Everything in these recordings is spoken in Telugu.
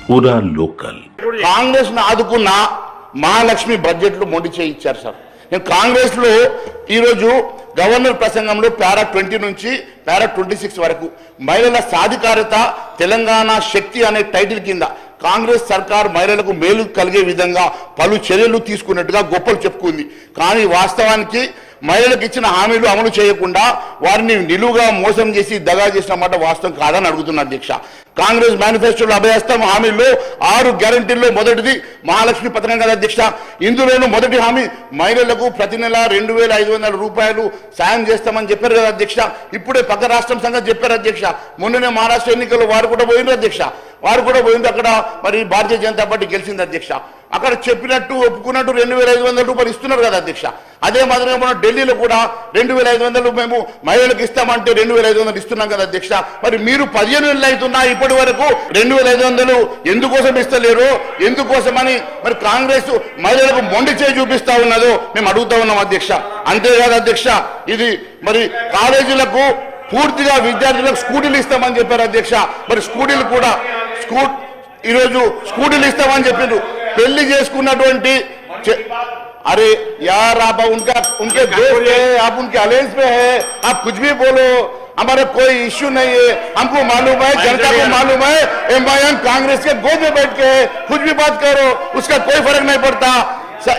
पूरा लोकल కాంగ్రెస్ ను ఆదుకున్న మహాలక్ష్మి బడ్జెట్ లో మొండి చేయించారు సార్. నేను కాంగ్రెస్ లో ఈరోజు గవర్నర్ ప్రసంగంలో పారా 20 నుంచి పారా 26 వరకు మహిళల సాధికారత తెలంగాణ శక్తి అనే టైటిల్ కింద కాంగ్రెస్ సర్కార్ మహిళలకు మేలు కలిగే విధంగా పలు చర్యలు తీసుకున్నట్టుగా గొప్పలు చెప్పుకుంది. కానీ వాస్తవానికి మహిళలకు ఇచ్చిన హామీలు అమలు చేయకుండా వారిని నిలువుగా మోసం చేసి దగా చేసిన మాట వాస్తవం కాదని అడుగుతున్న అధ్యక్ష. కాంగ్రెస్ మేనిఫెస్టోలో అభయహస్తం హామీల్లో 6 గ్యారంటీల్లో మొదటిది మహాలక్ష్మి పథకం కదా అధ్యక్ష. ఇందులోనూ మొదటి హామీ మహిళలకు ప్రతి నెల 2500 రూపాయలు సాయం చేస్తామని చెప్పారు కదా అధ్యక్ష. ఇప్పుడే పక్క రాష్ట్రం సంగతి చెప్పారు అధ్యక్ష. మొన్ననే మహారాష్ట్ర ఎన్నికల్లో వారు కూడా పోయినారు అధ్యక్ష. వారు కూడా పోయింది అక్కడ మరి భారతీయ జనతా పార్టీ గెలిచింది అధ్యక్ష. అక్కడ చెప్పినట్టు ఒప్పుకున్నట్టు 2500 రూపాయలు ఇస్తున్నారు కదా అధ్యక్ష. అదే మాదిరిగా మనం ఢిల్లీలో కూడా 2500 మేము మహిళలకు ఇస్తామంటే 2500 ఇస్తున్నాం కదా అధ్యక్ష. మరి మీరు 15 నెలలు అవుతున్నా ఇప్పటి వరకు 2500 ఎందుకోసం ఇస్తలేరు, ఎందుకోసమని మరి కాంగ్రెస్ మహిళలకు మొండి చేయి చూపిస్తా ఉన్నదో మేము అడుగుతా ఉన్నాం అధ్యక్ష. అంతేకాదు అధ్యక్ష, ఇది మరి కాలేజీలకు పూర్తిగా విద్యార్థులకు స్కూటీలు ఇస్తామని చెప్పారు అధ్యక్ష. మరి స్కూటీలు కూడా ఈరోజు స్కూటీలు ఇస్తామని చెప్పిండ్రు. పెళ్లి చేసుకున్నటువంటి अरे यार आप उनके दोस्त है, आप उनके अलायंस में है, आप कुछ भी बोलो, हमारा कोई इश्यू नहीं है. हमको मालूम है, जनता को मालूम है, एमआईएम कांग्रेस के गोद में बैठ के कुछ भी बात करो, उसका कोई फर्क नहीं पड़ता.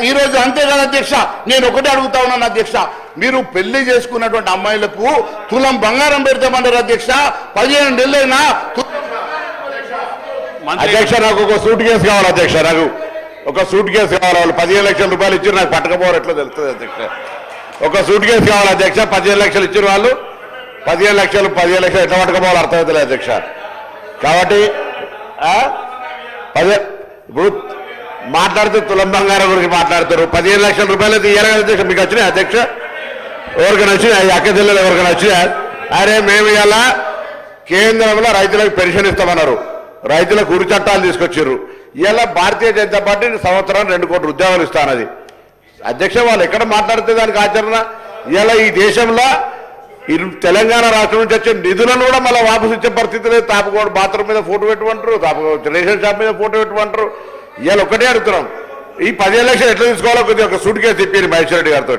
ఈ రోజు అంతేకాదు అధ్యక్ష, నేను ఒకటే అడుగుతా ఉన్నాను అధ్యక్ష, మీరు పెళ్లి చేసుకున్నటువంటి అమ్మాయిలకు తులం బంగారం పెడతామన్నారు అధ్యక్ష. 15 నెలలైనా అధ్యక్ష నాకు ఒక సూట్ కేసు కావాలి అధ్యక్ష. నాకు ఒక సూట్ కేసు కావాలి. వాళ్ళు 15 లక్షల రూపాయలు ఇచ్చారు, నాకు పట్టకపోవడం ఎట్లా తెలుస్తుంది అధ్యక్ష. ఒక సూట్ కేసు కావాలి అధ్యక్ష. 15 లక్షలు ఇచ్చారు వాళ్ళు. 15 లక్షలు ఎట్లా పట్టకపోవాలి అర్థమవుతలేదు అధ్యక్ష. కాబట్టి ఇప్పుడు మాట్లాడుతూ తులం బంగారం గురించి మాట్లాడుతారు. 15 లక్షల రూపాయలు అయితే ఇయ్యాలి కదా అధ్యక్ష. మీకు వచ్చినాయి అధ్యక్ష? ఎవరికైనా వచ్చినాయి? అక్క జిల్లాలో ఎవరికైనా వచ్చినా? అరే మేము ఇలా కేంద్రంలో రైతులకు పెన్షన్ ఇస్తామన్నారు, రైతులకు ఉరి చట్టాలు తీసుకొచ్చారు. ఇలా భారతీయ జనతా పార్టీ సంవత్సరానికి 2 కోట్ల ఉద్యోగాలు ఇస్తానది అధ్యక్ష. వాళ్ళు ఎక్కడ మాట్లాడితే దానికి ఆచరణ? ఇలా ఈ దేశంలో తెలంగాణ రాష్ట్రం నుంచి వచ్చే నిధులను కూడా మళ్ళీ వాపసు ఇచ్చే పరిస్థితి లేదు. తాపకోడు బాత్రూమ్ మీద ఫోటో పెట్టుకుంటారు, రేషన్ షాప్ మీద ఫోటో పెట్టుకుంటారు. ఇవాళ ఒక్కటే అడుగుతున్నాం, ఈ 15 లక్షలు ఎట్లా తీసుకోవాలో కొద్దిగా ఒక సూట్ కేసు చెప్పారు మహేశ్వర రెడ్డి గారితో.